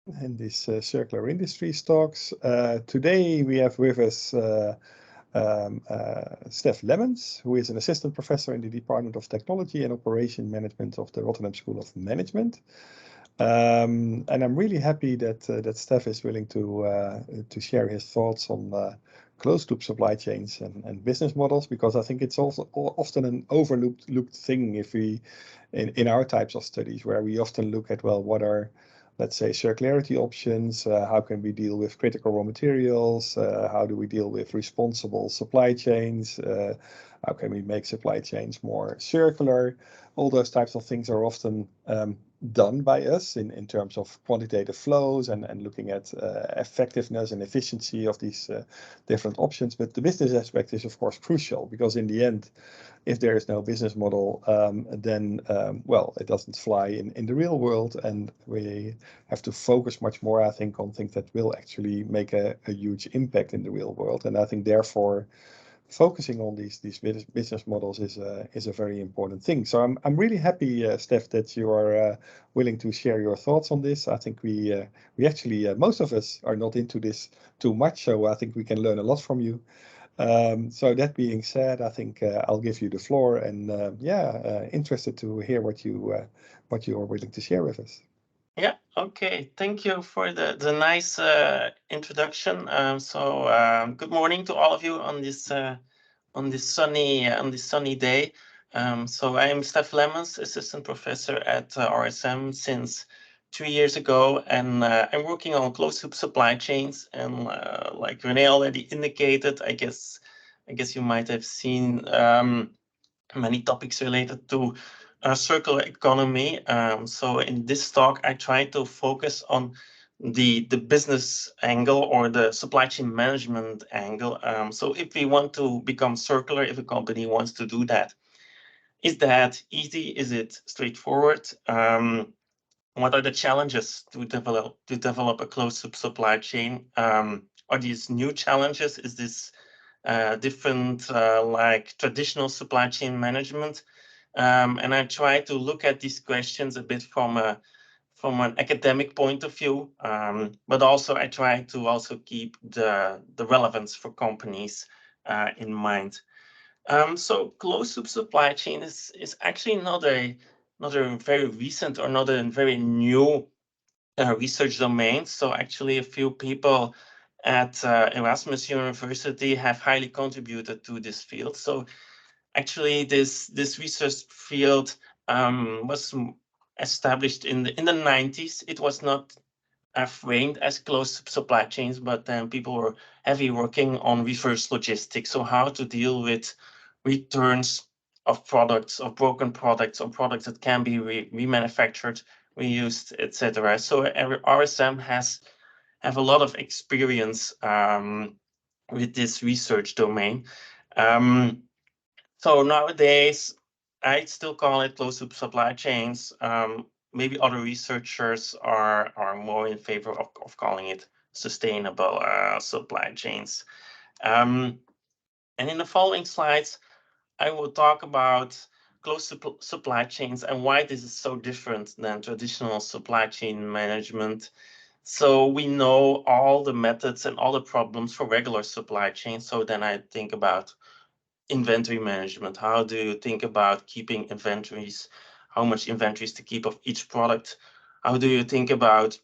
in this Circular Industries talks. Today we have with us Stef Lemmens, who is an assistant professor in the Department of Technology and Operation Management of the Rotterdam School of Management. And I'm really happy that Stef is willing to share his thoughts on closed-loop supply chains and business models, because I think it's also often an overlooked thing if we, in our types of studies, where we often look at, well, what are, let's say, circularity options, how can we deal with critical raw materials, how do we deal with responsible supply chains, how can we make supply chains more circular. All those types of things are often done by us in terms of quantitative flows and looking at effectiveness and efficiency of these different options. But the business aspect is, of course, crucial, because in the end, if there is no business model, then, well, it doesn't fly in the real world. And we have to focus much more, I think, on things that will actually make a huge impact in the real world. And I think, therefore, focusing on these business models is a very important thing. So I'm really happy, Stef, that you are willing to share your thoughts on this. I think we actually most of us are not into this too much, so I think we can learn a lot from you. So that being said, I think I'll give you the floor, and interested to hear what you are willing to share with us. Yeah, okay. Thank you for the nice introduction. Good morning to all of you on this sunny day. I am Stef Lemmens, assistant professor at RSM since 3 years ago, and I'm working on closed-loop supply chains. And like Renee already indicated, I guess you might have seen many topics related to circular economy. So in this talk, I try to focus on the business angle, or the supply chain management angle. So if we want to become circular, if a company wants to do that, is that easy? Is it straightforward? What are the challenges to develop a closed-loop supply chain? Are these new challenges? Is this different like traditional supply chain management? And I try to look at these questions a bit from an academic point of view, but also I try to also keep the relevance for companies in mind. So closed-loop supply chain is actually not a very recent or not a very new research domain. So actually, a few people at Erasmus University have highly contributed to this field. So actually, this research field was established in the 90s. It was not framed as closed supply chains, but then people were heavy working on reverse logistics. So how to deal with returns of products, of broken products, or products that can be remanufactured, reused, etc. So RSM have a lot of experience with this research domain. So nowadays, I still call it closed-loop supply chains. Maybe other researchers are more in favor of calling it sustainable supply chains. And in the following slides, I will talk about closed supply chains and why this is so different than traditional supply chain management. So we know all the methods and all the problems for regular supply chains. So then I think about inventory management. How do you think about keeping inventories? How much inventories to keep of each product? How do you think about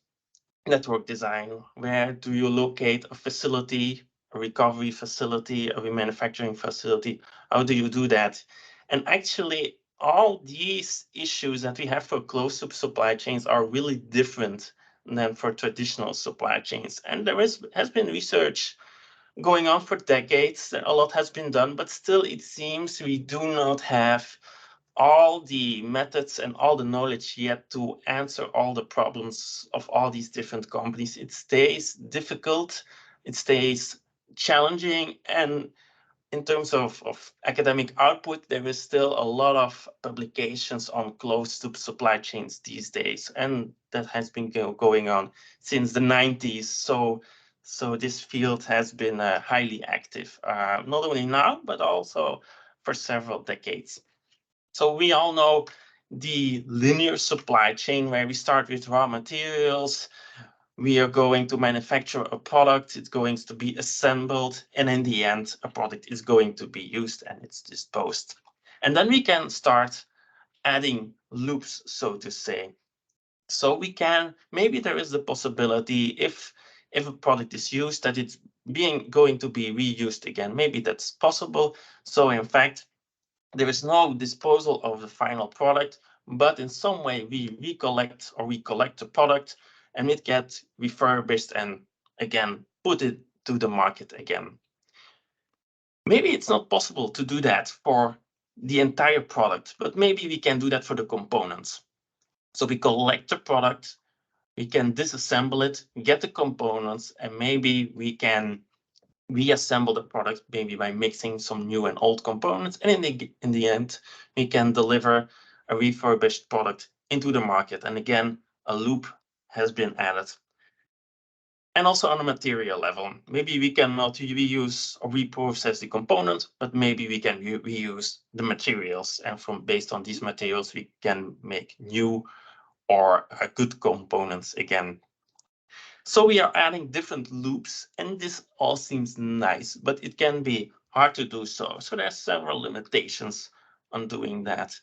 network design? Where do you locate a facility, a recovery facility, a remanufacturing facility? How do you do that? And actually, all these issues that we have for closed-loop supply chains are really different than for traditional supply chains. And there has been research going on for decades. A lot has been done, but still it seems we do not have all the methods and all the knowledge yet to answer all the problems of all these different companies. It stays difficult, it stays challenging, and in terms of academic output, there is still a lot of publications on closed-loop supply chains these days, and that has been going on since the 90s. So this field has been highly active, not only now, but also for several decades. So we all know the linear supply chain, where we start with raw materials, we are going to manufacture a product, it's going to be assembled, and in the end, a product is going to be used and it's disposed. And then we can start adding loops, so to say. So we can, maybe there is the possibility if a product is used that it's going to be reused again. Maybe that's possible. So in fact, there is no disposal of the final product, but in some way we collect the product and it gets refurbished and again put it to the market again. Maybe it's not possible to do that for the entire product, but maybe we can do that for the components. So we collect the product, we can disassemble it, get the components, and maybe we can reassemble the product maybe by mixing some new and old components, and in the end we can deliver a refurbished product into the market, and again a loop has been added. And also on a material level, maybe we cannot reuse or reprocess the component, but maybe we can reuse the materials, and based on these materials we can make new or good components again. So we are adding different loops, and this all seems nice, but it can be hard to do so. So there are several limitations on doing that.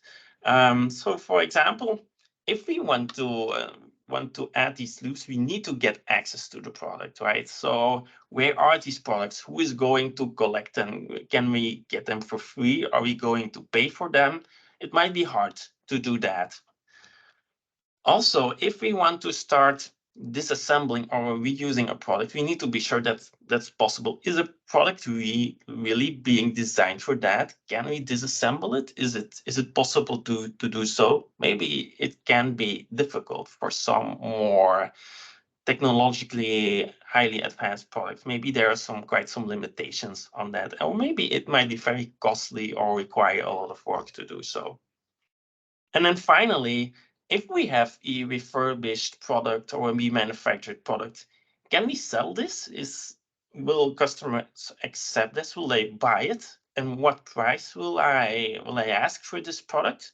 So for example, if we want to add these loops, we need to get access to the product, right? So where are these products? Who is going to collect them? Can we get them for free? Are we going to pay for them? It might be hard to do that. Also, if we want to start disassembling or reusing a product, we need to be sure that that's possible. Is a product really being designed for that? Can we disassemble it? Is it possible to do so? Maybe it can be difficult for some more technologically highly advanced products. Maybe there are quite some limitations on that, or maybe it might be very costly or require a lot of work to do so. And then finally, if we have a refurbished product or a remanufactured product, can we sell this? Will customers accept this? Will they buy it? And what price will I ask for this product?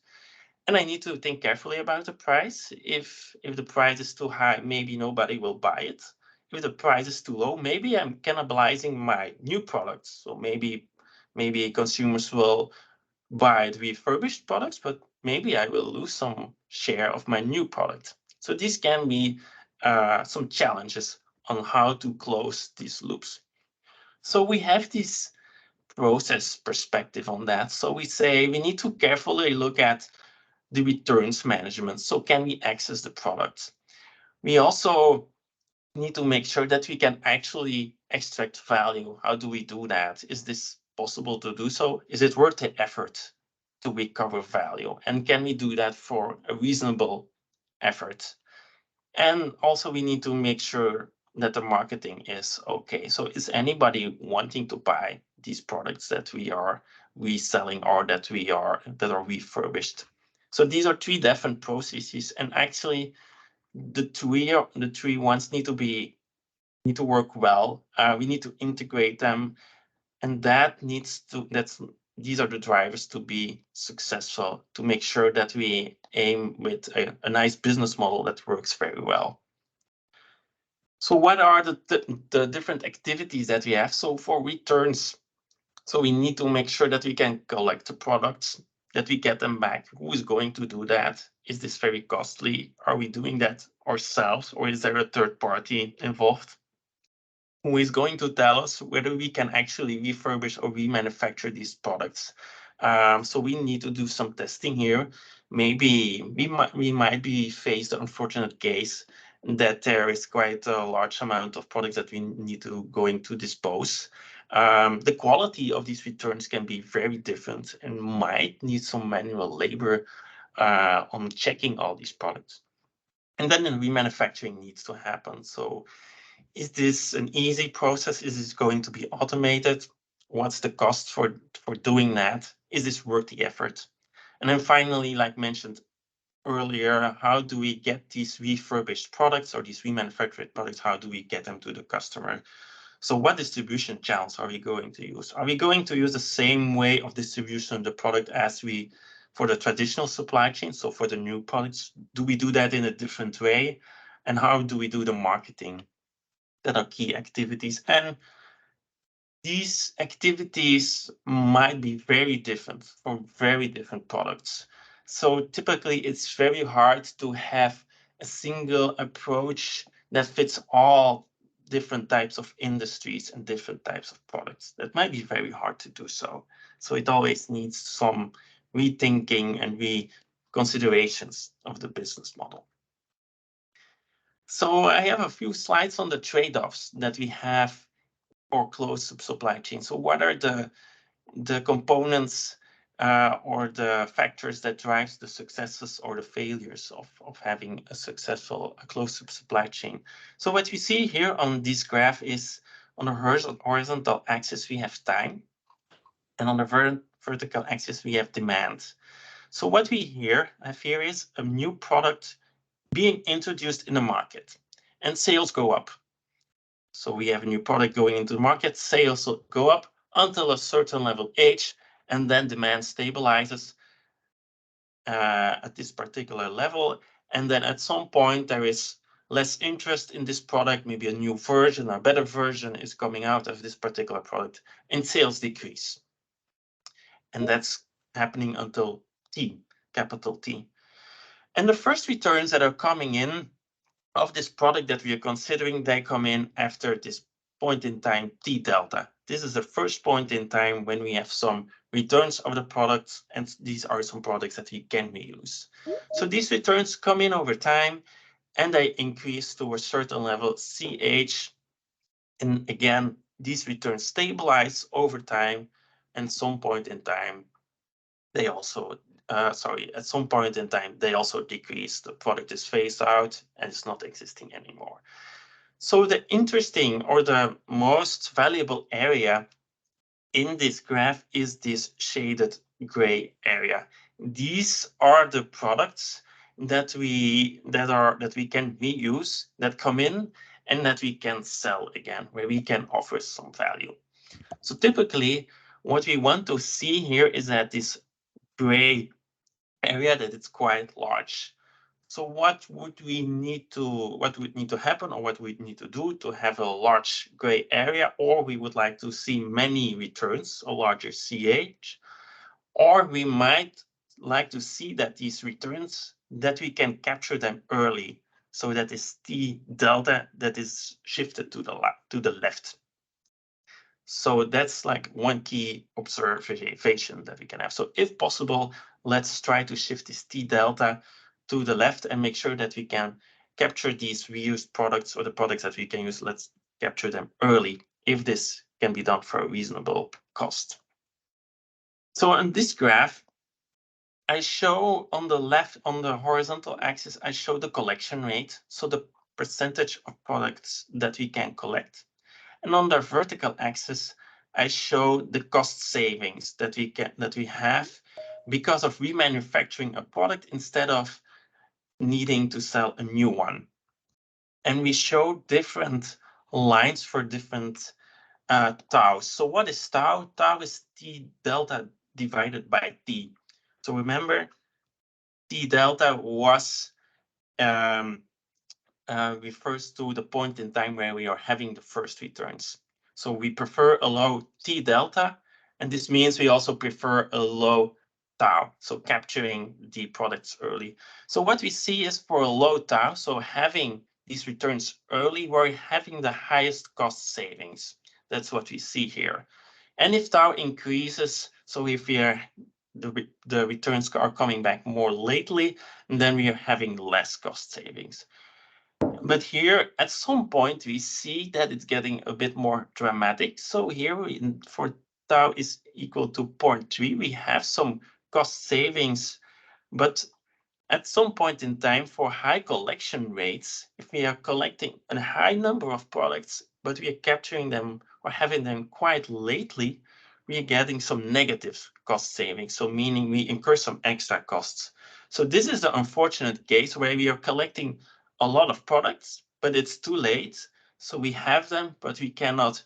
And I need to think carefully about the price. If the price is too high, maybe nobody will buy it. If the price is too low, maybe I'm cannibalizing my new products. So maybe consumers will buy the refurbished products, but maybe I will lose some share of my new product. So these can be some challenges on how to close these loops. So we have this process perspective on that. So we say we need to carefully look at the returns management. So can we access the product? We also need to make sure that we can actually extract value. How do we do that? Is this possible to do so? Is it worth the effort to recover value? And can we do that for a reasonable effort? And also we need to make sure that the marketing is okay. So is anybody wanting to buy these products that we are reselling or that are refurbished? So these are three different processes, and actually the three ones need to work well. We need to integrate them, and these are the drivers to be successful, to make sure that we aim with a nice business model that works very well. So what are the different activities that we have? So for returns, so we need to make sure that we can collect the products, that we get them back. Who is going to do that? Is this very costly? Are we doing that ourselves, or is there a third party involved? Who is going to tell us whether we can actually refurbish or remanufacture these products? So we need to do some testing here. Maybe we might be faced the unfortunate case that there is quite a large amount of products that we need to dispose. The quality of these returns can be very different and might need some manual labor on checking all these products. And then the remanufacturing needs to happen. So is this an easy process? Is this going to be automated? What's the cost for doing that? Is this worth the effort? And then finally, like mentioned earlier, how do we get these refurbished products or these remanufactured products? How do we get them to the customer? So what distribution channels are we going to use? Are we going to use the same way of distribution of the product as for the traditional supply chain? So for the new products, do we do that in a different way? and how do we do the marketing. That are key activities, and these activities might be very different for very different products. So typically it's very hard to have a single approach that fits all different types of industries and different types of products. That might be very hard to do so. So it always needs some rethinking and reconsiderations of the business model. So I have a few slides on the trade-offs that we have for closed supply chain. So what are the components or the factors that drives the successes or the failures of having a successful closed supply chain? So what we see here on this graph is on the horizontal axis we have time, and on the vertical axis we have demand. So what we have here is a new product being introduced in the market, and sales go up. So we have a new product going into the market, sales will go up until a certain level H, and then demand stabilizes at this particular level. And then at some point there is less interest in this product, maybe a new version or better version is coming out of this particular product, and sales decrease. And that's happening until T, capital T. And the first returns that are coming in of this product that we are considering, they come in after this point in time T delta. This is the first point in time when we have some returns of the products, and these are some products that we can reuse. So these returns come in over time, and they increase to a certain level CH. And again, these returns stabilize over time, and some point in time, they also at some point in time, they also decrease. The product is phased out and it's not existing anymore. So the interesting or the most valuable area in this graph is this shaded gray area. These are the products that we can reuse, that come in, and that we can sell again, where we can offer some value. So typically, what we want to see here is that this gray area, that it's quite large. So what would need to happen, or what we need to do to have a large gray area? Or we would like to see many returns, a larger CH, or we might like to see that these returns, that we can capture them early, so that is T delta that is shifted to the left. So that's like one key observation that we can have. So if possible, let's try to shift this T delta to the left and make sure that we can capture these reused products, or the products that we can use. Let's capture them early, if this can be done for a reasonable cost. So on this graph, I show on the left, on the horizontal axis, I show the collection rate, so the percentage of products that we can collect. And on the vertical axis, I show the cost savings that we have because of remanufacturing a product instead of needing to sell a new one. And we show different lines for different taus. So what is tau? Tau is T delta divided by T. So remember, T delta was refers to the point in time where we are having the first returns. So we prefer a low T delta, and this means we also prefer a low tau, so capturing the products early. So what we see is, for a low tau, so having these returns early, we're having the highest cost savings. That's what we see here. And if tau increases, so if the returns are coming back more lately, then we are having less cost savings. But here, at some point, we see that it's getting a bit more dramatic. So here, for tau is equal to 0.3, we have some cost savings. But at some point in time, for high collection rates, if we are collecting a high number of products, but we are capturing them or having them quite lately, we are getting some negative cost savings. So meaning we incur some extra costs. So this is the unfortunate case where we are collecting a lot of products, but it's too late. So we have them, but we cannot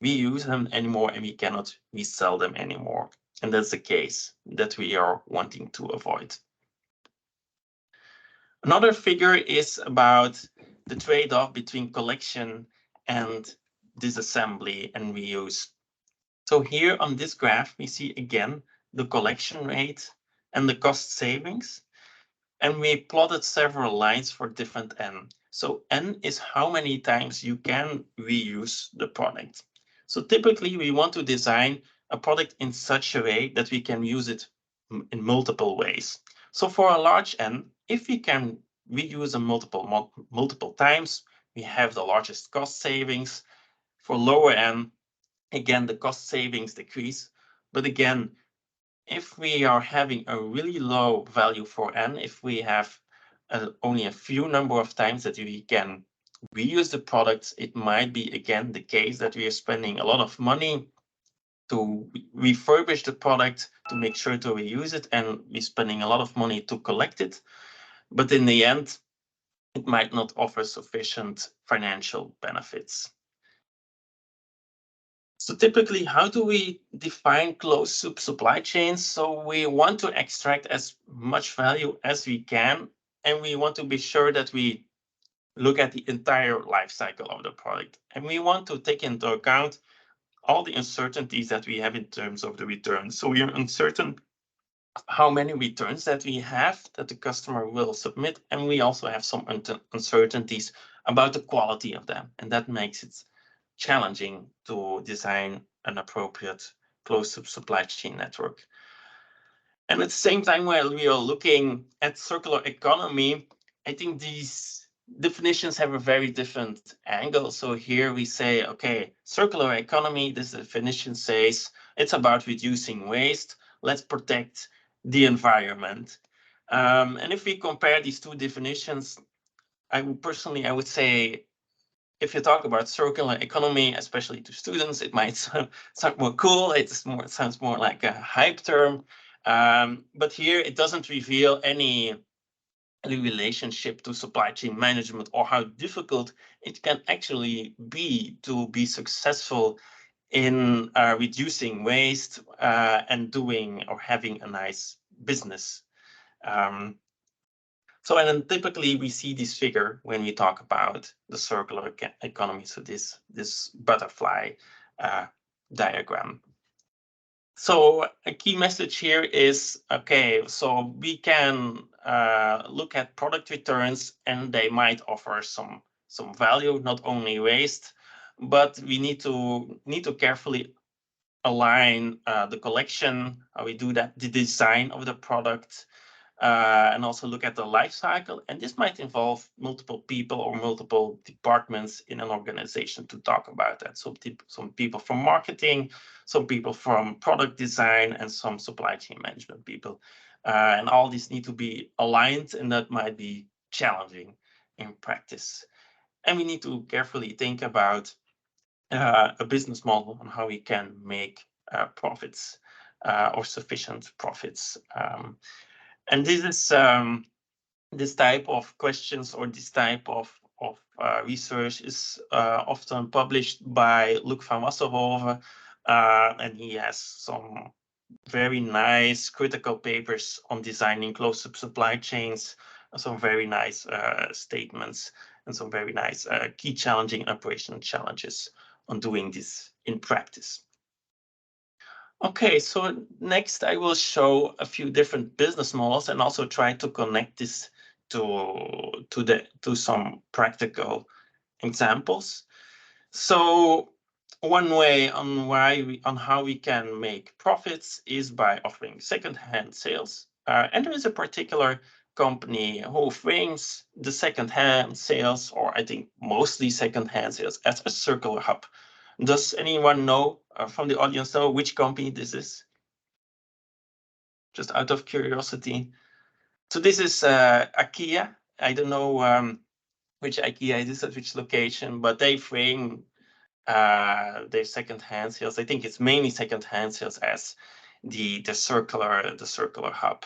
reuse them anymore, and we cannot resell them anymore. And that's the case that we are wanting to avoid. Another figure is about the trade-off between collection and disassembly and reuse. So here on this graph, we see again the collection rate and the cost savings. And we plotted several lines for different n. So n is how many times you can reuse the product. So typically we want to design a product in such a way that we can use it in multiple ways. So for a large n, if we can reuse a multiple times, we have the largest cost savings. For lower n, again, the cost savings decrease. But again, if we are having a really low value for n, if we have only a few number of times that we can reuse the products, it might be again the case that we are spending a lot of money to refurbish the product to make sure to reuse it, and we're spending a lot of money to collect it. But in the end, it might not offer sufficient financial benefits. So typically, how do we define closed loop supply chains? So we want to extract as much value as we can, and we want to be sure that we look at the entire life cycle of the product. And we want to take into account all the uncertainties that we have in terms of the returns. So we are uncertain how many returns that we have that the customer will submit, and we also have some uncertainties about the quality of them, and that makes it challenging to design an appropriate closed-loop supply chain network. And at the same time, while we are looking at circular economy, I think these definitions have a very different angle. So here we say, okay, circular economy, this definition says it's about reducing waste. Let's protect the environment. And if we compare these two definitions, I would say, if you talk about circular economy, especially to students, it might sound more cool. It sounds more like a hype term. But here it doesn't reveal any relationship to supply chain management or how difficult it can actually be to be successful in reducing waste and doing or having a nice business. So, and then typically we see this figure when we talk about the circular economy. So this butterfly diagram. So a key message here is, okay, so we can look at product returns, and they might offer some value, not only waste, but we need to carefully align the collection, how we do that, the design of the product, and also look at the life cycle. And this might involve multiple people or multiple departments in an organization to talk about that. So some people from marketing, some people from product design, and some supply chain management people. And all these need to be aligned, and that might be challenging in practice. And we need to carefully think about a business model on how we can make profits or sufficient profits. And this is this type of questions or this type of research is often published by Luc van Wasserhoven, and he has some very nice critical papers on designing closed-loop supply chains, some very nice statements, and some very nice key challenging operational challenges on doing this in practice. Okay, so next I will show a few different business models and also try to connect this to some practical examples. So one way on how we can make profits is by offering second-hand sales. And there is a particular company who frames the second-hand sales, or I think mostly second-hand sales, as a circular hub. Does anyone know from the audience know which company this is? Just out of curiosity. So this is IKEA. I don't know which IKEA it is at which location, but they frame their second-hand sales. I think it's mainly second-hand sales as the circular hub.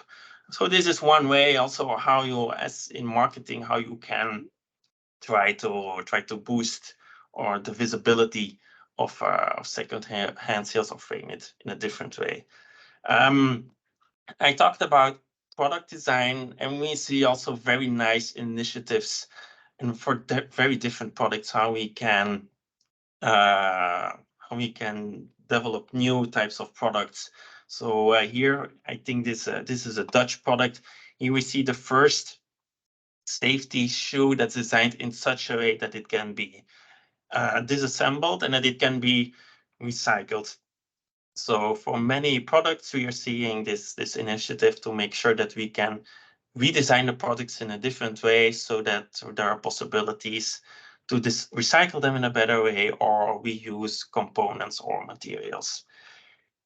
So this is one way also how you, as in marketing, how you can try to boost or the visibility of second-hand sales or frame it in a different way. I talked about product design, and we see also very nice initiatives and for very different products, how we can develop new types of products. So here, I think this is a Dutch product. Here we see the first safety shoe that's designed in such a way that it can be disassembled and that it can be recycled. So for many products, we are seeing this initiative to make sure that we can redesign the products in a different way so that there are possibilities to recycle them in a better way or reuse components or materials.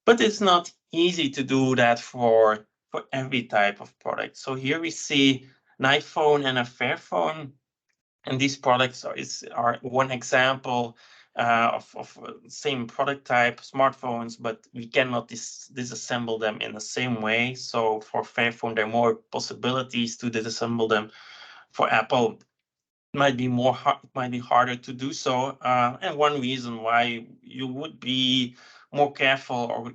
But it's not easy to do that for every type of product. So here we see an iPhone and a Fairphone, and these products are one example of same product type, smartphones, but we cannot disassemble them in the same way. So for Fairphone, there are more possibilities to disassemble them. For Apple, it might be harder to do so. And one reason why you would be more careful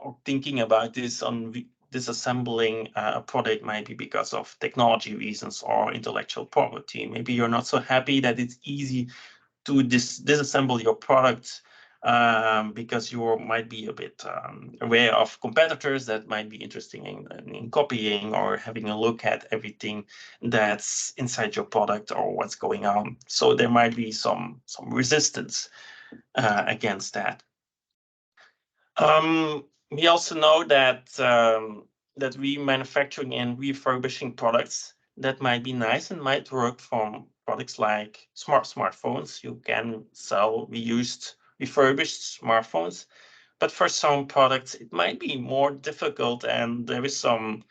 or thinking about this on disassembling a product might be because of technology reasons or intellectual property. Maybe you're not so happy that it's easy to disassemble your products because you might be a bit aware of competitors that might be interested in copying or having a look at everything that's inside your product or what's going on. So there might be some resistance against that. We also know that that remanufacturing and refurbishing products that might be nice and might work from products like smartphones. You can sell reused, refurbished smartphones, but for some products it might be more difficult, and there is some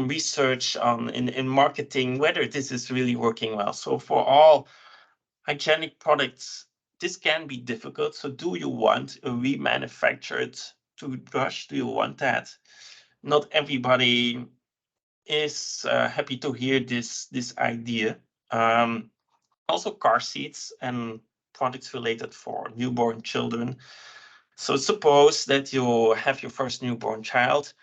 research on in marketing whether this is really working well. So for all hygienic products, this can be difficult. So do you want a remanufactured toothbrush? Do you want that? Not everybody is happy to hear this idea. Also car seats and products related for newborn children. So suppose that you have your first newborn child.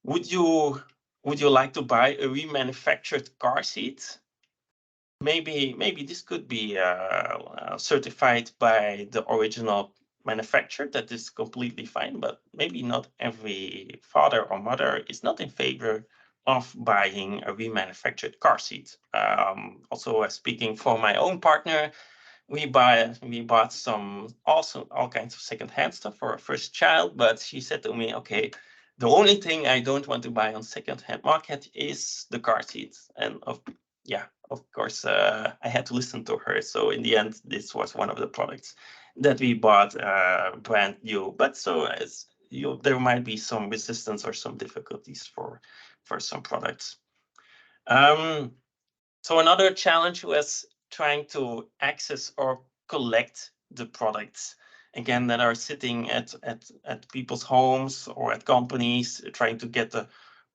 Would you like to buy a remanufactured car seat? Maybe this could be certified by the original manufacturer. That is completely fine, but maybe not every father or mother is not in favor of buying a remanufactured car seat. Also, speaking for my own partner, we bought all kinds of secondhand stuff for our first child, but she said to me, okay, the only thing I don't want to buy on secondhand market is the car seat. And of course, I had to listen to her. So in the end, this was one of the products that we bought brand new. But so as there might be some resistance or some difficulties for some products. So another challenge was trying to access or collect the products, again, that are sitting at people's homes or at companies, trying to get the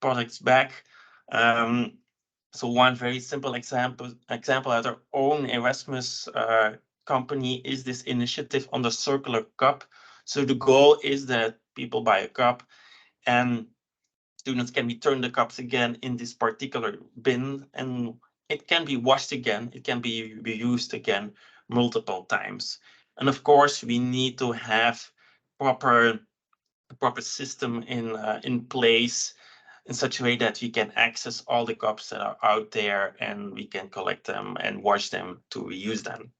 products back. So one very simple example at our own Erasmus company is this initiative on the circular cup. So the goal is that people buy a cup and students can return the cups again in this particular bin, and it can be washed again, it can be reused again multiple times. And of course, we need to have proper system in place in such a way that we can access all the cups that are out there and we can collect them and wash them to reuse them.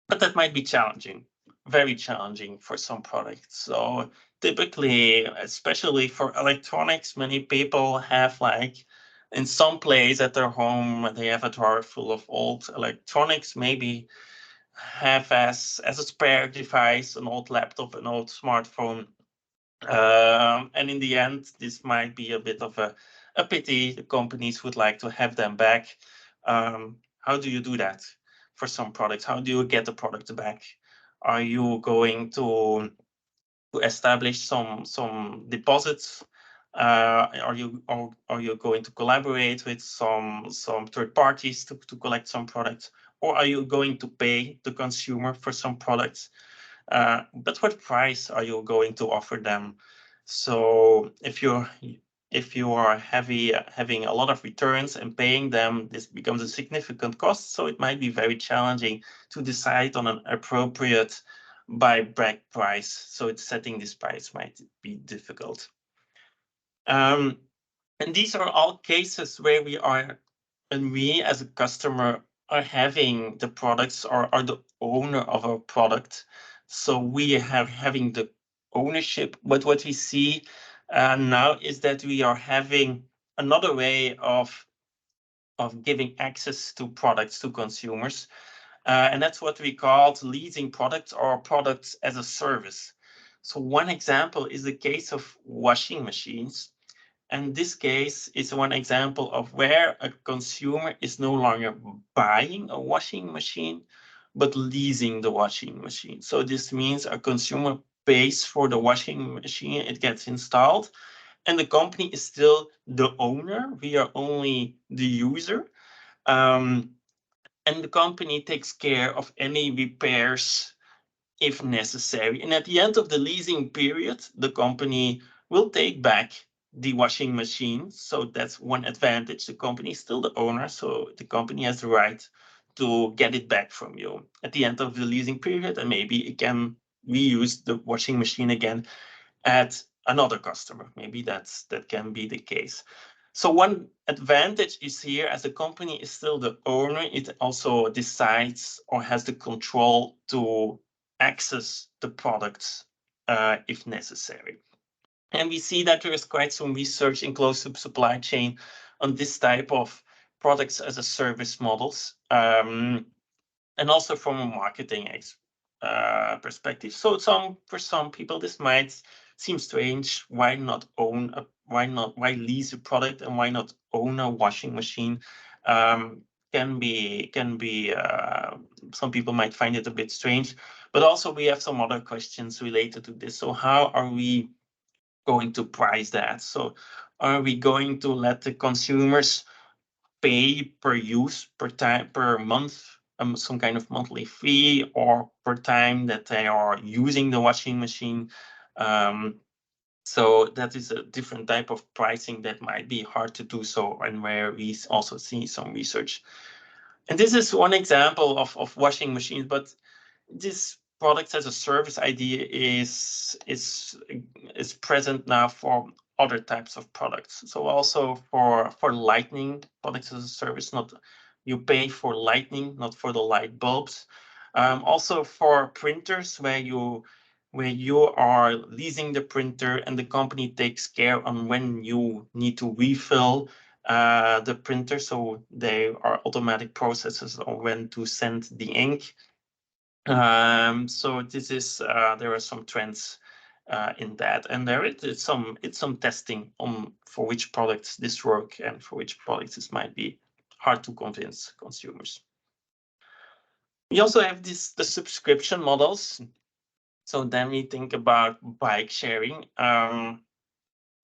But that might be challenging, very challenging for some products. So typically, especially for electronics, many people have, like, in some place at their home, they have a drawer full of old electronics, maybe have as a spare device an old laptop, an old smartphone. And in the end, this might be a bit of a pity. The companies would like to have them back. How do you do that for some products? How do you get the product back? Are you going to establish some deposits? Are you going to collaborate with some third parties to collect some products? Or are you going to pay the consumer for some products? But what price are you going to offer them? So if if you are having a lot of returns and paying them, this becomes a significant cost. So it might be very challenging to decide on an appropriate buyback price. So it's setting this price might be difficult. And these are all cases where we as a customer are having the products or are the owner of our product. So we are having the ownership. But what we see now is that we are having another way of giving access to products to consumers. And that's what we call leasing products or products as a service. So one example is the case of washing machines. And this case is one example of where a consumer is no longer buying a washing machine, but leasing the washing machine. So this means a consumer pays for the washing machine, it gets installed, and the company is still the owner. We are only the user. And the company takes care of any repairs if necessary. And at the end of the leasing period, the company will take back the washing machine. So that's one advantage. The company is still the owner, so the company has the right to get it back from you at the end of the leasing period, and maybe it can reuse the washing machine again at another customer. Maybe that can be the case. So one advantage is here, as the company is still the owner, it also decides or has the control to access the products if necessary. And we see that there is quite some research in closed-loop supply chain on this type of products as a service models, and also from a marketing perspective. So for some people, this might seem strange. Why lease a product and why not own a washing machine? Can be some people might find it a bit strange, but also we have some other questions related to this. So how are we going to price that? So are we going to let the consumers pay per use, per time, per month, some kind of monthly fee, or per time that they are using the washing machine? So that is a different type of pricing that might be hard to do so, and where we also see some research. And this is one example of washing machines, but this products as a service idea is present now for other types of products. So also for lighting products as a service, not you pay for lighting, not for the light bulbs. Also for printers, where you are leasing the printer and the company takes care on when you need to refill the printer. So they are automatic processes on when to send the ink. So this is there are some trends in that, and it's some testing on for which products this work and for which products this might be hard to convince consumers. We also have the subscription models. So then we think about bike sharing.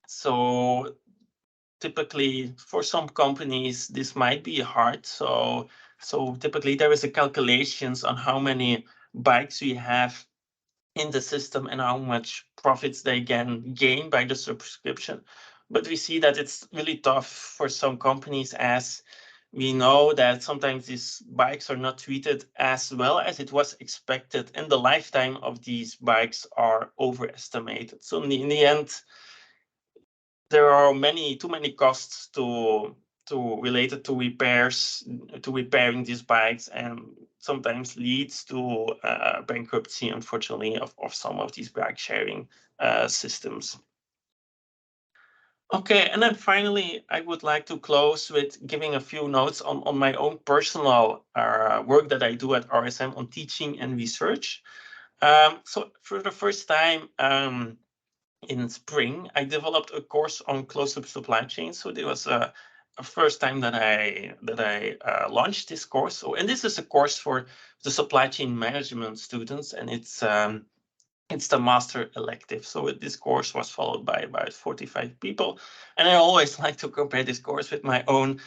So typically for some companies this might be hard. So typically there is a calculations on how many bikes we have in the system and how much profits they can gain by the subscription. But we see that it's really tough for some companies, as we know that sometimes these bikes are not treated as well as it was expected, and the lifetime of these bikes are overestimated. So in the end, there are too many costs related to repairs, to repairing these bikes, and sometimes leads to bankruptcy, unfortunately, of some of these bike sharing systems. Okay, and then finally, I would like to close with giving a few notes on my own personal work that I do at RSM on teaching and research. So for the first time, in spring, I developed a course on closed-loop supply chain. So it was a first time that I launched this course. So, and this is a course for the supply chain management students, and it's the master elective. So this course was followed by about 45 people, and I always like to compare this course with my own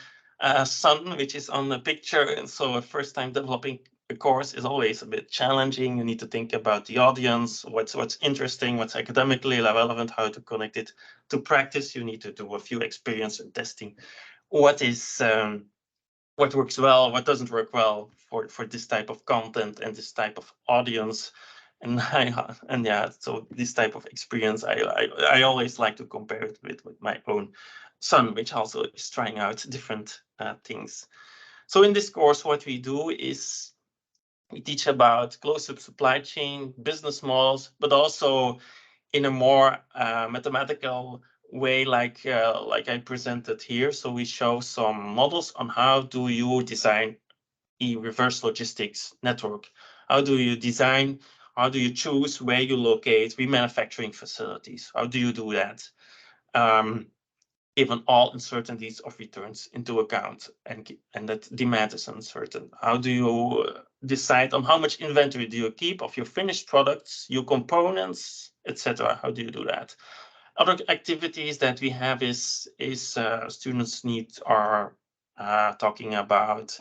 son, which is on the picture. And so, a first time developing a course is always a bit challenging. You need to think about the audience, what's interesting, what's academically relevant, how to connect it to practice. You need to do a few experience and testing. What works well, what doesn't work well for this type of content and this type of audience. And yeah, so this type of experience, I always like to compare it with my own son, which also is trying out different things. So in this course, what we do is we teach about closed-loop supply chain, business models, but also in a more mathematical way, like I presented here. So we show some models on how do you design a reverse logistics network. How do you design? How do you choose where you locate remanufacturing facilities? How do you do that? Given all uncertainties of returns into account and that demand is uncertain. How do you decide on how much inventory do you keep of your finished products, your components, etc.? How do you do that? Other activities that we have is students are talking about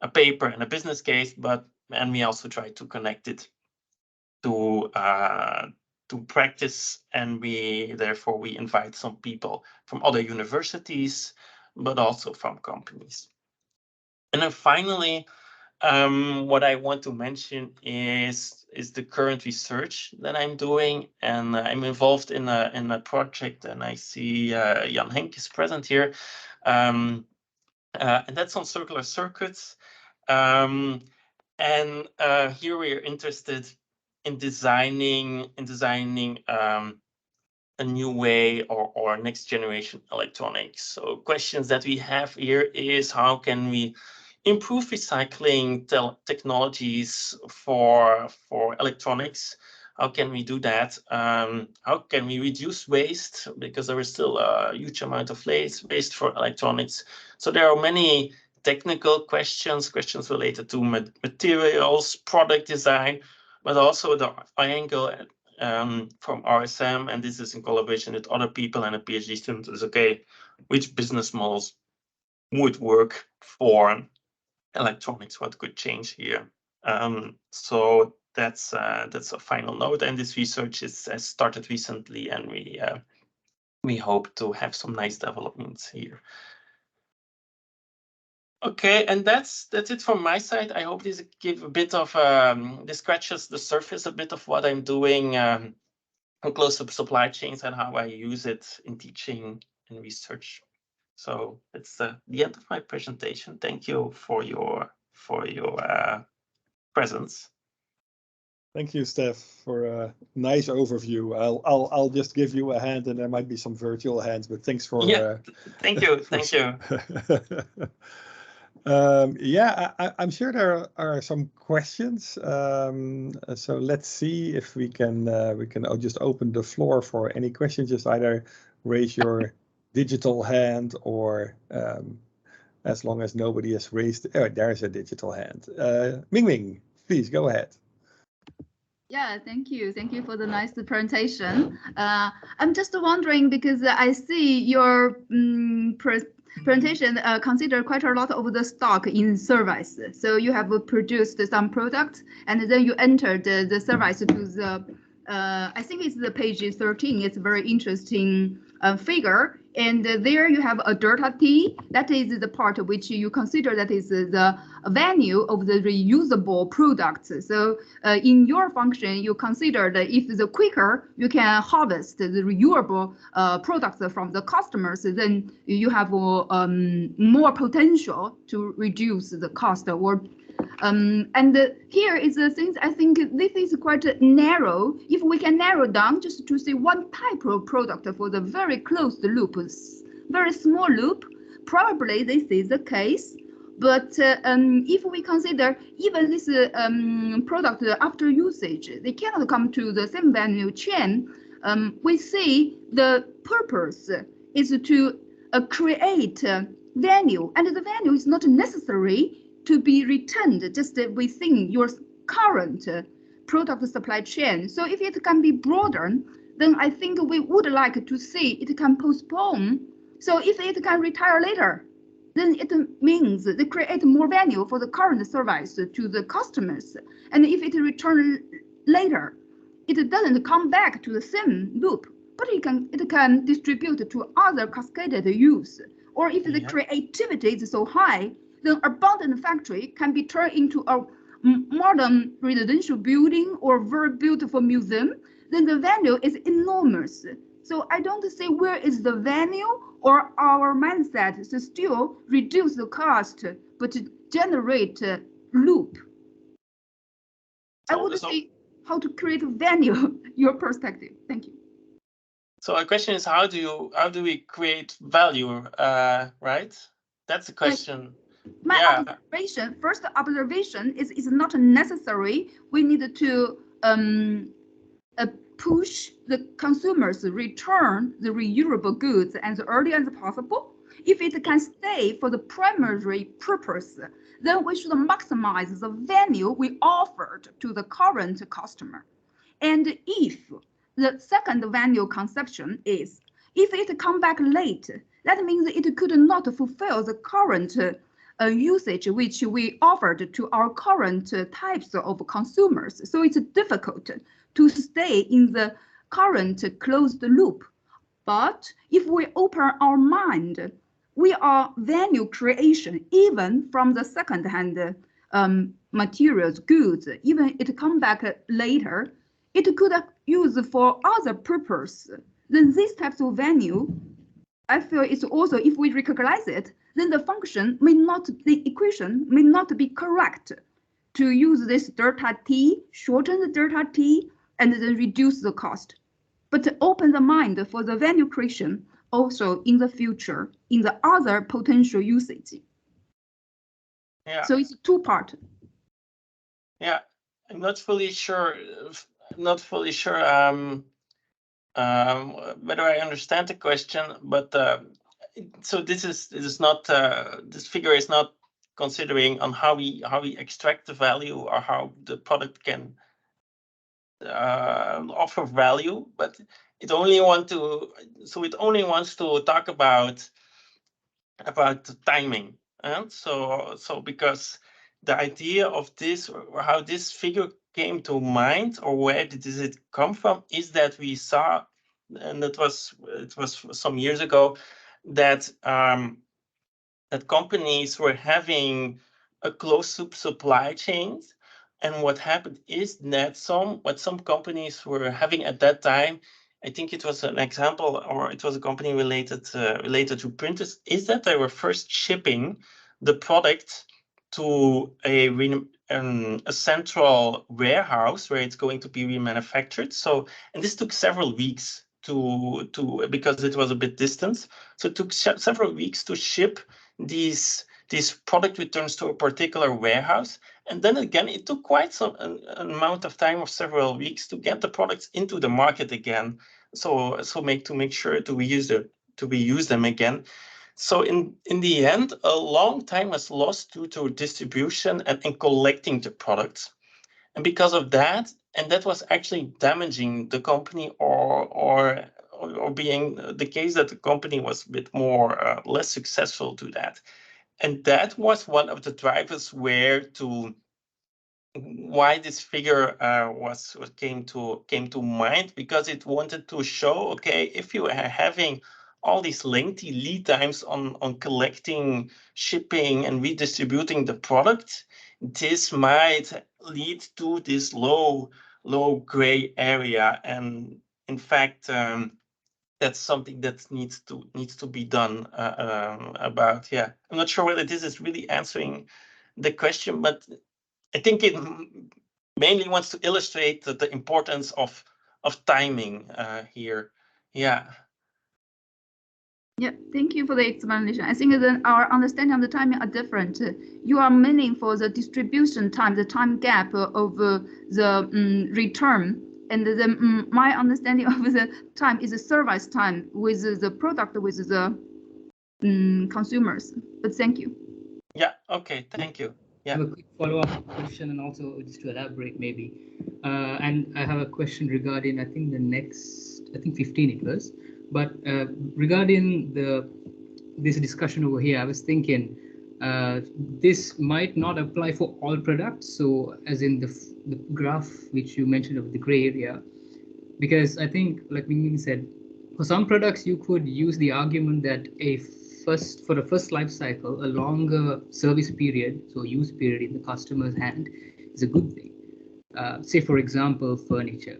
a paper and a business case, and we also try to connect it to practice, and therefore we invite some people from other universities, but also from companies. And then finally, what I want to mention is the current research that I'm doing, and I'm involved in a project, and I see Jan Henk is present here, and that's on circular circuits. And here we are interested in designing a new way or next generation electronics. So questions that we have here is how can we improve recycling technologies for electronics? How can we do that? How can we reduce waste? Because there is still a huge amount of waste for electronics. So there are many technical questions related to materials, product design, but also the angle from RSM, and this is in collaboration with other people and a PhD student, is okay, which business models would work for electronics, what could change here. So that's a final note, and this research has started recently, and we hope to have some nice developments here. Okay, and that's it from my side. I hope this gives a bit of this scratches the surface a bit of what I'm doing on closed-loop supply chains and how I use it in teaching and research. So it's the end of my presentation. Thank you for your presence. Thank you, Stef, for a nice overview. I'll just give you a hand, and there might be some virtual hands, but thanks for thank you. Thank you. Yeah, I'm sure there are some questions. So let's see if we can just open the floor for any questions. Just either raise your digital hand, or as long as nobody has raised. Oh, there's a digital hand. Ming Ming, please go ahead. Yeah, thank you. Thank you for the nice presentation. I'm just wondering, because I see your presentation consider quite a lot of the stock in service. So you have produced some products, and then you entered the service to the, I think it's the page 13. It's a very interesting figure. And there you have a delta T. That is the part which you consider that is the value of the reusable products. So in your function, you consider that if the quicker you can harvest the renewable products from the customers, then you have more potential to reduce the cost. Or and here is the things, I think this is quite narrow. If we can narrow down just to see one type of product for the very closed loop, very small loop, probably this is the case. But if we consider even this product after usage, they cannot come to the same value chain. We see the purpose is to create value, and the value is not necessary to be returned just within your current product supply chain. So if it can be broadened, then I think we would like to see it can postpone. So if it can retire later, then it means they create more value for the current service to the customers. And if it returns later, it doesn't come back to the same loop, but it can distribute to other cascaded use. Or if the creativity is so high, then abandoned factory can be turned into a modern residential building or very beautiful museum. Then the value is enormous. So I don't say where is the value, or our mindset is to still reduce the cost, but to generate a loop. I would say how to create value, your perspective. Thank you. So the question is, how do we create value, right? That's the question. My first observation is not necessary. We need to push the consumers return the reusable goods as early as possible. If it can stay for the primary purpose, then we should maximize the value we offered to the current customer. And if the second value conception is, if it come back late, that means it could not fulfill the current usage which we offered to our current types of consumers. So it's difficult to stay in the current closed loop. But if we open our mind, we are value creation even from the second-hand materials, goods. Even it come back later, it could use for other purpose. Then these types of value, I feel it's also, if we recognize it, then the function may not, the equation may not be correct to use this delta t, shorten the delta t, and then reduce the cost. But to open the mind for the value creation also in the future, in the other potential usage. Yeah. So it's two-part. Yeah, I'm not fully sure. Whether I understand the question, but so this figure is not considering on how we extract the value or how the product can offer value, but it only wants to talk about the timing, and so because the idea of this, or how this figure came to mind, or where did it come from, is that we saw, and it was some years ago, that that companies were having a closed supply chain. And what happened is that what some companies were having at that time, I think it was an example, or it was a company related to printers, is that they were first shipping the product to a central warehouse where it's going to be remanufactured. So, and this took several weeks because it was a bit distant. So it took several weeks to ship these product returns to a particular warehouse. And then again, it took quite an amount of time, of several weeks, to get the products into the market again. So to make sure to reuse them again. So in the end, a long time was lost due to distribution and collecting the products. And because of that, and that was actually damaging the company, or being the case that the company was a bit more less successful to that. And that was one of the drivers why this figure came to mind, because it wanted to show, okay, if you are having all these lengthy lead times on collecting, shipping, and redistributing the product, this might lead to this low gray area. And in fact, that's something that needs to be done about. Yeah, I'm not sure whether this is really answering the question, but I think it mainly wants to illustrate the importance of timing here. Yeah. Yeah, thank you for the explanation. I think that our understanding of the timing are different. You are meaning for the distribution time, the time gap of the return. And then my understanding of the time is the service time with the product, with the consumers. But thank you. Yeah, okay, thank you. Yeah. I have a quick follow-up question, and also just to elaborate maybe. And I have a question regarding, I think 15 it was, but regarding the this discussion over here, I was thinking this might not apply for all products. So as in the graph which you mentioned of the gray area, because I think, like Ming said, for some products you could use the argument that for the first life cycle, a longer service period, so use period in the customer's hand, is a good thing. Say, for example, furniture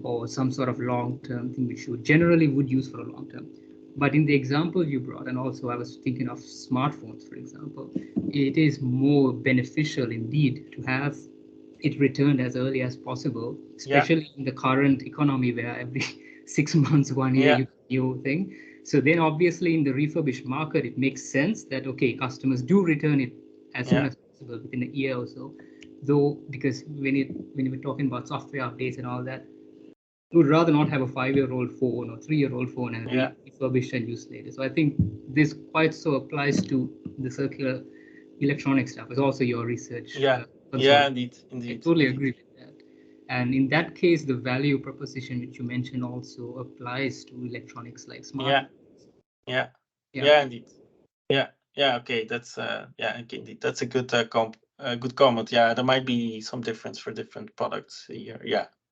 or some sort of long-term thing which you generally would use for a long term. But in the example you brought, and also I was thinking of smartphones, for example, it is more beneficial indeed to have it returned as early as possible, especially in the current economy where every 6 months, 1 year, you thing. So then obviously in the refurbished market, it makes sense that, okay, customers do return it as soon as possible, within a year or so. Though, because when we're talking about software updates and all that, we would rather not have a 5-year-old phone or 3-year-old phone and refurbish and use later. So I think this quite so applies to the circular electronic stuff. It's also your research. Indeed. I totally agree with that. And in that case, the value proposition which you mentioned also applies to electronics like smart. Indeed. Okay, that's indeed, that's a good good comment. Yeah, there might be some difference for different products here.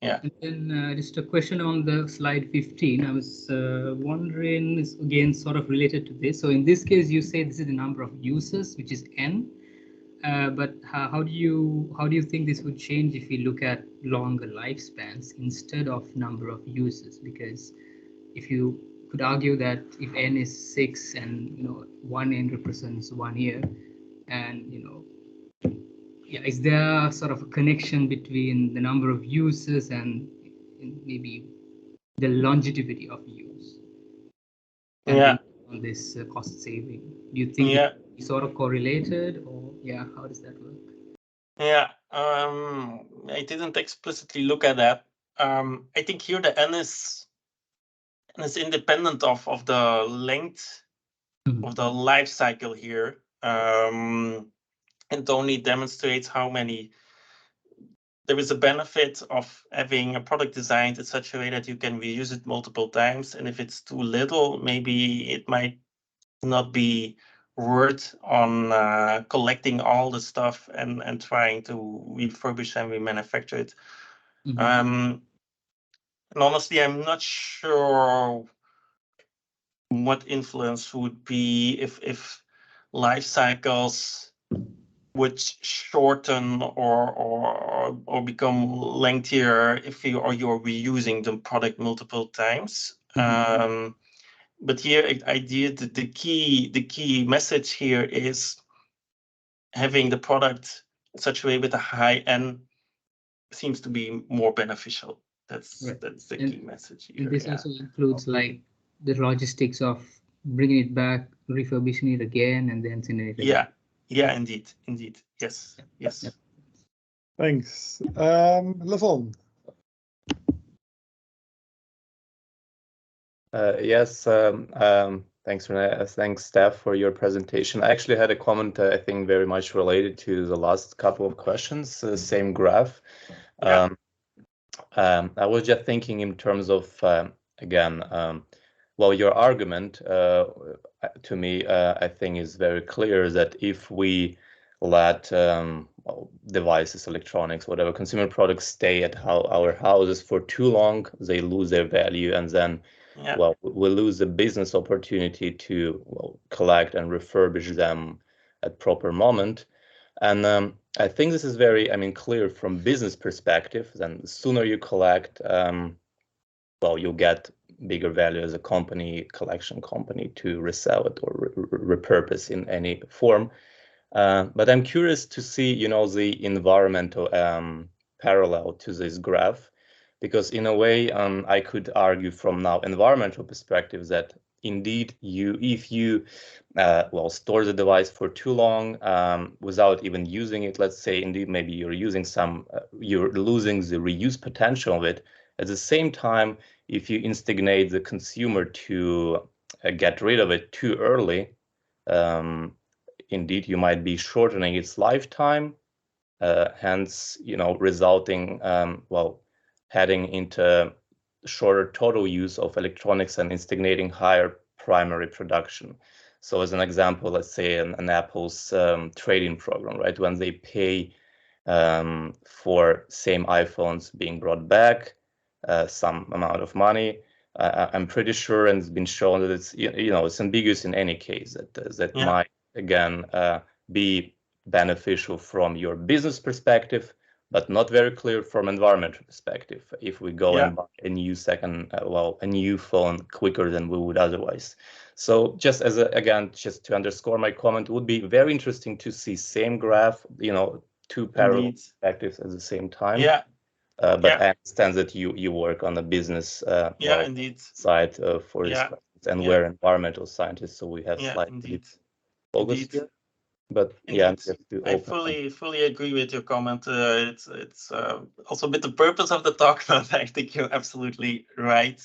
And then just a question on the slide 15. I was wondering, again, sort of related to this. So in this case, you say this is the number of users, which is n. But how do you think this would change if we look at longer lifespans instead of number of users? Because if you could argue that if n is 6 and 1 n represents 1 year, and is there sort of a connection between the number of users and maybe the longevity of use? And on this cost saving, do you think it's sort of correlated, or how does that work? I didn't explicitly look at that. I think here the n is independent of the length of the life cycle here. It only demonstrates how many. There is a benefit of having a product designed in such a way that you can reuse it multiple times. And if it's too little, maybe it might not be worth on collecting all the stuff and trying to refurbish and remanufacture it. And honestly, I'm not sure what influence would be if life cycles would shorten or become lengthier if you're reusing the product multiple times. But here, the key message here is having the product in such a way with a high N seems to be more beneficial. That's the key message here. And this also includes like the logistics of bringing it back, refurbishing it again, and then sending it again. Indeed. Yes. Thanks. Levon. Yes, thanks, Renee. Thanks, Stef, for your presentation. I actually had a comment, I think, very much related to the last couple of questions, same graph. I was just thinking in terms of, again, well, your argument to me, I think, is very clear that if we let devices, electronics, whatever, consumer products stay at our houses for too long, they lose their value, and then well, we lose the business opportunity to collect and refurbish them at proper moment. And I think this is very, clear from business perspective. Then the sooner you collect, well, you'll get bigger value as a company, collection company, to resell it or repurpose in any form. But I'm curious to see, the environmental parallel to this graph. Because in a way, I could argue from now environmental perspective that indeed if you store the device for too long without even using it, let's say indeed maybe you're using you're losing the reuse potential of it. At the same time, if you instigate the consumer to get rid of it too early, indeed you might be shortening its lifetime, hence resulting heading into shorter total use of electronics and instigating higher primary production. So as an example, let's say an Apple's trading program, right? When they pay for same iPhones being brought back, some amount of money, I'm pretty sure, and it's been shown that it's it's ambiguous in any case, that might again be beneficial from your business perspective, but not very clear from environmental perspective if we go and buy a new a new phone quicker than we would otherwise. So just as again, just to underscore my comment, it would be very interesting to see same graph, two parallel perspectives at the same time. But I understand that you work on the business side for this questions, and we're environmental scientists, so we have slightly focus here. But I fully agree with your comment. It's also a bit the purpose of the talk, but I think you're absolutely right.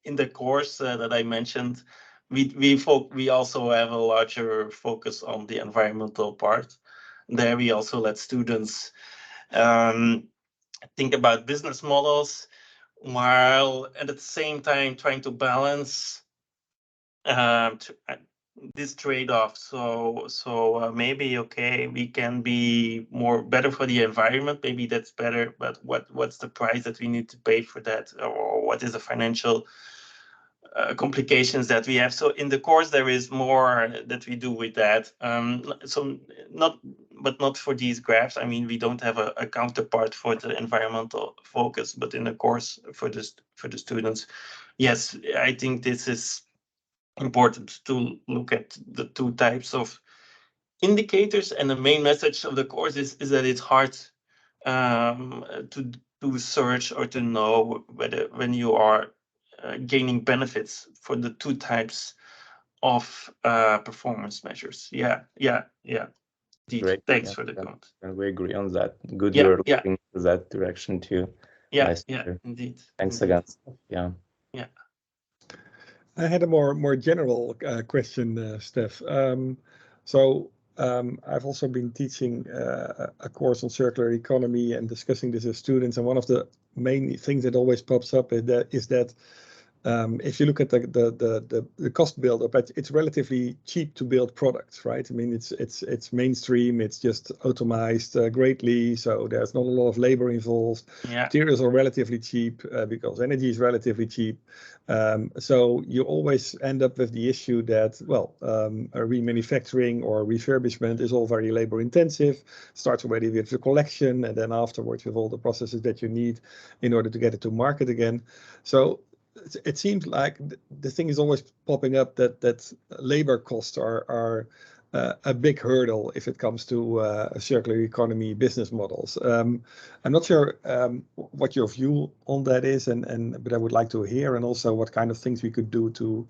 In the course that I mentioned, we also have a larger focus on the environmental part. There we also let students think about business models, while at the same time trying to balance this trade-off. So maybe we can be better for the environment. Maybe that's better, but what's the price that we need to pay for that, or what is the financial complications that we have? So in the course there is more that we do with that. Not for these graphs. I mean, we don't have a counterpart for the environmental focus, but in the course for the students, yes, I think this is important to look at the two types of indicators. And the main message of the course is that it's hard to search or to know when you are gaining benefits for the two types of performance measures. Great. Thanks for the comment. And we agree on that. Good, you're looking in that direction too. Nice indeed. Thanks again. I had a more general question, Stef. I've also been teaching a course on circular economy and discussing this with students. And one of the main things that always pops up is that if you look at the cost build-up, it's relatively cheap to build products, right? I mean, it's mainstream, it's just automized greatly, so there's not a lot of labor involved. Materials are relatively cheap because energy is relatively cheap. So you always end up with the issue that, a remanufacturing or refurbishment is all very labor intensive. Starts already with the collection, and then afterwards with all the processes that you need in order to get it to market again. So it seems like the thing is always popping up that labor costs are a big hurdle if it comes to circular economy business models. I'm not sure what your view on that is, but I would like to hear, and also what kind of things we could do to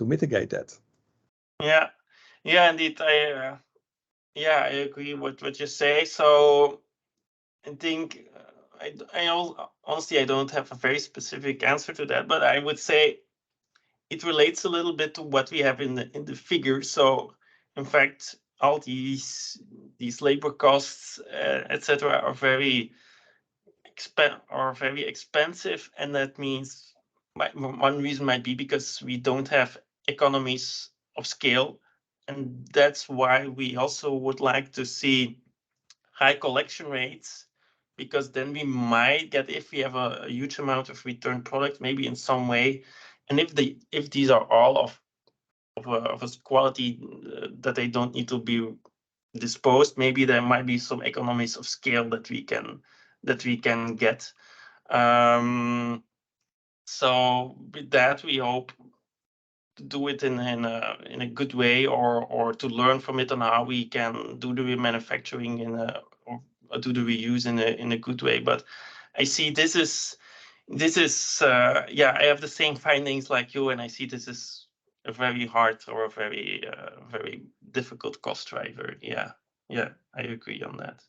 mitigate that. Yeah, indeed. I agree with what you say. So I think honestly, I don't have a very specific answer to that, but I would say it relates a little bit to what we have in the figure. So in fact, all these labor costs, etc., are very expensive, and that means one reason might be because we don't have economies of scale, and that's why we also would like to see high collection rates, because then we might get, if we have a huge amount of returned product, maybe in some way, and if these are all of a quality that they don't need to be disposed, maybe there might be some economies of scale that we can get. So with that, we hope to do it in a good way, or to learn from it on how we can do the remanufacturing or do the reuse in a good way. But I see this is I have the same findings like you, and I see this is a very hard or a very very difficult cost driver. I agree on that.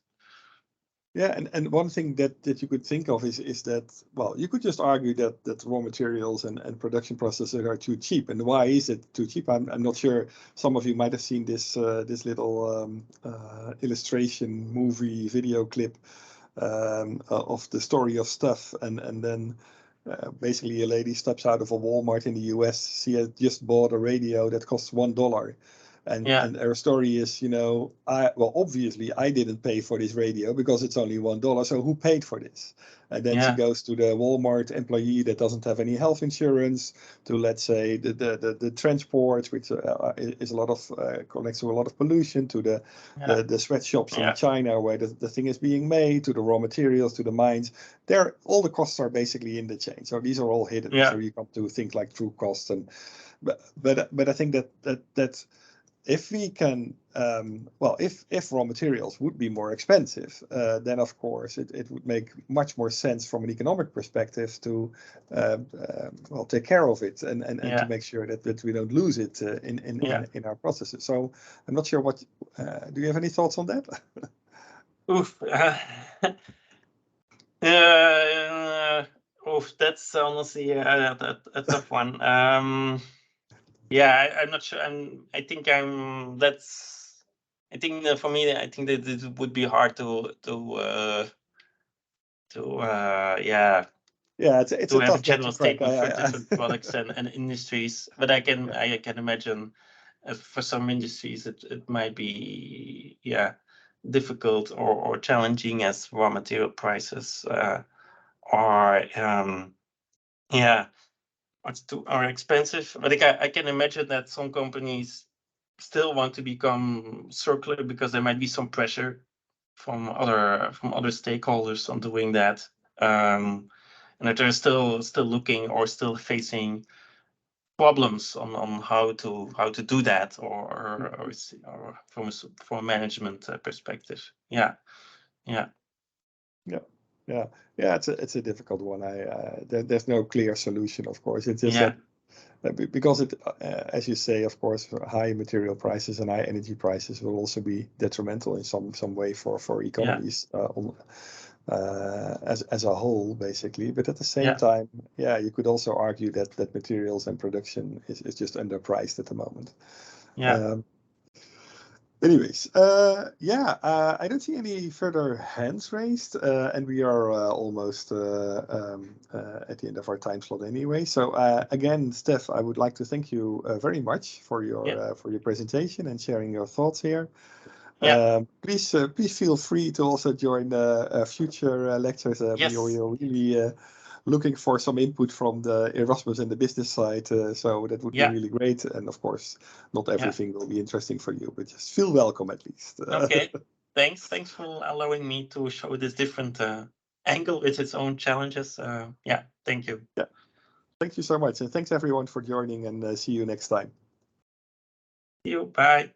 Yeah, and one thing that you could think of is that, you could just argue that raw materials and production processes are too cheap. And why is it too cheap? I'm not sure. Some of you might have seen this little illustration movie video clip of the story of Stef, and then basically a lady steps out of a Walmart in the US. She has just bought a radio that costs $1. And her story is, obviously I didn't pay for this radio because it's only $1. So who paid for this? And then she goes to the Walmart employee that doesn't have any health insurance, to, let's say, the transport, which is a lot of connects to a lot of pollution, to the sweatshops in China where the thing is being made, to the raw materials, to the mines. There, all the costs are basically in the chain. So these are all hidden. So you come to things like true costs. And but I think that if we can, if raw materials would be more expensive, then of course it would make much more sense from an economic perspective to take care of it and to make sure that we don't lose it in our processes. So I'm not sure what. Do you have any thoughts on that? Oof. That's honestly a tough one. I'm not sure. I think for me, I think that it would be hard to have a general statement for different products and industries. But I can imagine for some industries it might be difficult or challenging as raw material prices are expensive. But I can imagine that some companies still want to become circular because there might be some pressure from other stakeholders on doing that, and that they're still looking or still facing problems on how to do that, or from a management perspective. It's a difficult one. There's no clear solution, of course. It's just that because it, as you say, of course, high material prices and high energy prices will also be detrimental in some way for economies as a whole, basically. But at the same time, you could also argue that materials and production is just underpriced at the moment. Anyways, I don't see any further hands raised, and we are almost at the end of our time slot anyway. So again, Stef, I would like to thank you very much for your presentation and sharing your thoughts here. Please feel free to also join future lectures. We are really looking for some input from the Erasmus and the business side, so that would be really great. And of course, not everything will be interesting for you, but just feel welcome at least. Okay, thanks for allowing me to show this different angle with its own challenges. Thank you. Thank you so much, and thanks everyone for joining, and see you next time. See you. Bye.